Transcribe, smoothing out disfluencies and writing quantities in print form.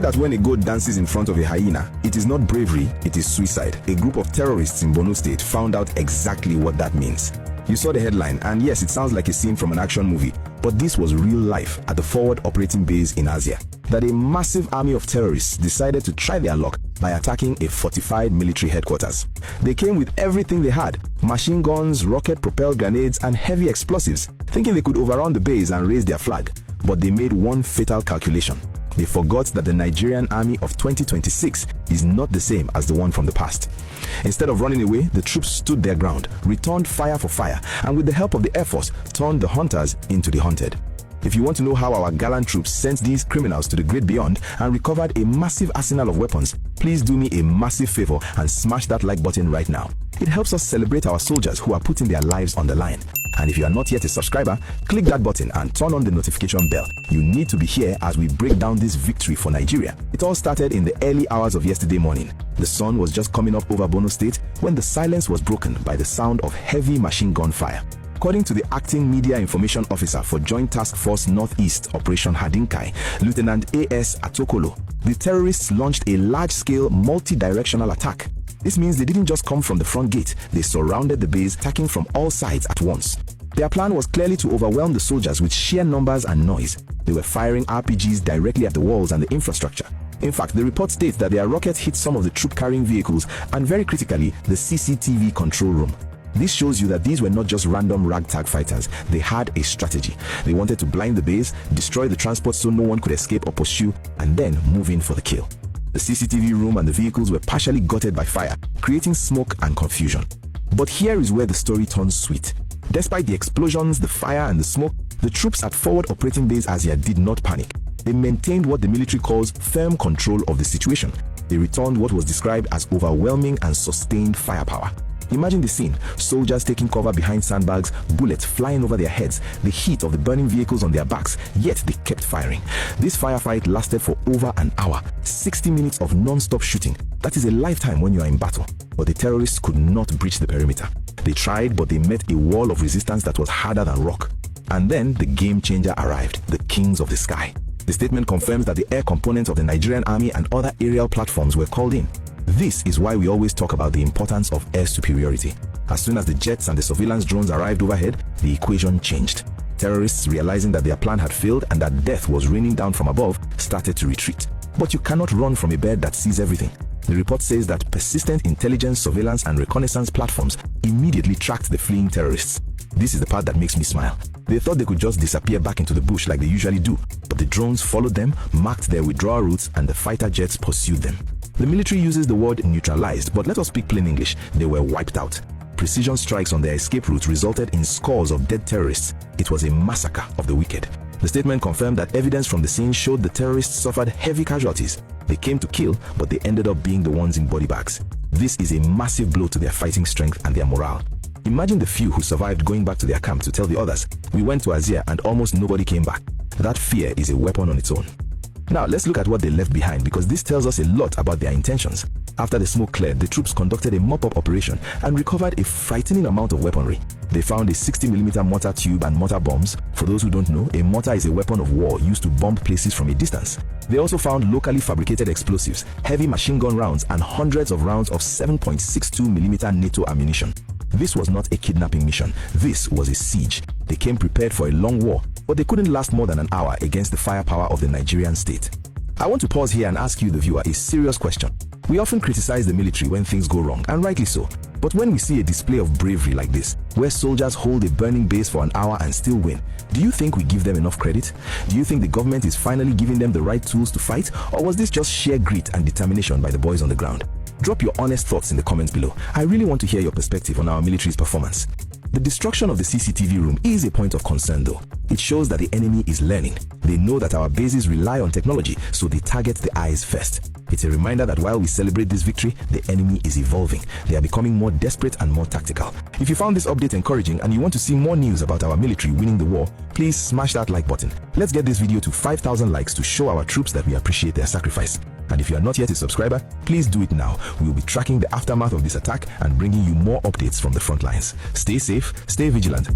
that when a goat dances in front of a hyena, it is not bravery, it is suicide. A group of terrorists in Borno State found out exactly what that means. You saw the headline, and yes, it sounds like a scene from an action movie, but this was real life at the forward operating base in Asia. That a massive army of terrorists decided to try their luck by attacking a fortified military headquarters. They came with everything they had: machine guns, rocket-propelled grenades, and heavy explosives, thinking they could overrun the base and raise their flag. But they made one fatal calculation. They forgot that the Nigerian army of 2026 is not the same as the one from the past. Instead of running away, the troops stood their ground, returned fire for fire, and with the help of the Air Force, turned the hunters into the hunted. If you want to know how our gallant troops sent these criminals to the great beyond and recovered a massive arsenal of weapons, please do me a massive favor and smash that like button right now. It helps us celebrate our soldiers who are putting their lives on the line. And if you are not yet a subscriber, click that button and turn on the notification bell. You need to be here as we break down this victory for Nigeria. It all started in the early hours of yesterday morning. The sun was just coming up over Borno State when the silence was broken by the sound of heavy machine gun fire. According to the acting media information officer for Joint Task Force Northeast Operation Fastenyama, Lieutenant A.S. Atokolo, the terrorists launched a large-scale multi-directional attack. This means they didn't just come from the front gate, they surrounded the base, attacking from all sides at once. Their plan was clearly to overwhelm the soldiers with sheer numbers and noise. They were firing RPGs directly at the walls and the infrastructure. In fact, the report states that their rockets hit some of the troop-carrying vehicles and, very critically, the CCTV control room. This shows you that these were not just random ragtag fighters. They had a strategy. They wanted to blind the base, destroy the transport so no one could escape or pursue, and then move in for the kill. The CCTV room and the vehicles were partially gutted by fire, creating smoke and confusion. But here is where the story turns sweet. Despite the explosions, the fire, and the smoke, the troops at Forward Operating Base Asia did not panic. They maintained what the military calls firm control of the situation. They returned what was described as overwhelming and sustained firepower. Imagine the scene: soldiers taking cover behind sandbags, bullets flying over their heads, the heat of the burning vehicles on their backs, yet they kept firing. This firefight lasted for over an hour, 60 minutes of non-stop shooting. That is a lifetime when you are in battle. But the terrorists could not breach the perimeter. They tried, but they met a wall of resistance that was harder than rock. And then the game changer arrived, the kings of the sky. The statement confirms that the air components of the Nigerian army and other aerial platforms were called in. This is why we always talk about the importance of air superiority. As soon as the jets and the surveillance drones arrived overhead, the equation changed. Terrorists, realizing that their plan had failed and that death was raining down from above, started to retreat. But you cannot run from a bird that sees everything. The report says that persistent intelligence, surveillance, and reconnaissance platforms immediately tracked the fleeing terrorists. This is the part that makes me smile. They thought they could just disappear back into the bush like they usually do, but the drones followed them, marked their withdrawal routes, and the fighter jets pursued them. The military uses the word neutralized, but let us speak plain English. They were wiped out. Precision strikes on their escape routes resulted in scores of dead terrorists. It was a massacre of the wicked. The statement confirmed that evidence from the scene showed the terrorists suffered heavy casualties. They came to kill, but they ended up being the ones in body bags. This is a massive blow to their fighting strength and their morale. Imagine the few who survived going back to their camp to tell the others, "We went to Asia and almost nobody came back." That fear is a weapon on its own. Now let's look at what they left behind, because this tells us a lot about their intentions. After the smoke cleared, the troops conducted a mop-up operation and recovered a frightening amount of weaponry. They found a 60mm mortar tube and mortar bombs. For those who don't know, a mortar is a weapon of war used to bomb places from a distance. They also found locally fabricated explosives, heavy machine gun rounds, and hundreds of rounds of 7.62mm NATO ammunition. This was not a kidnapping mission. This was a siege. They came prepared for a long war, but they couldn't last more than an hour against the firepower of the Nigerian state. I want to pause here and ask you, the viewer, a serious question. We often criticize the military when things go wrong, and rightly so. But when we see a display of bravery like this, where soldiers hold a burning base for an hour and still win, do you think we give them enough credit? Do you think the government is finally giving them the right tools to fight, or was this just sheer grit and determination by the boys on the ground? Drop your honest thoughts in the comments below. I really want to hear your perspective on our military's performance. The destruction of the CCTV room is a point of concern though. It shows that the enemy is learning. They know that our bases rely on technology, so they target the eyes first. It's a reminder that while we celebrate this victory, the enemy is evolving. They are becoming more desperate and more tactical. If you found this update encouraging and you want to see more news about our military winning the war, please smash that like button. Let's get this video to 5,000 likes to show our troops that we appreciate their sacrifice. And if you are not yet a subscriber, please do it now. We will be tracking the aftermath of this attack and bringing you more updates from the front lines. Stay safe, stay vigilant.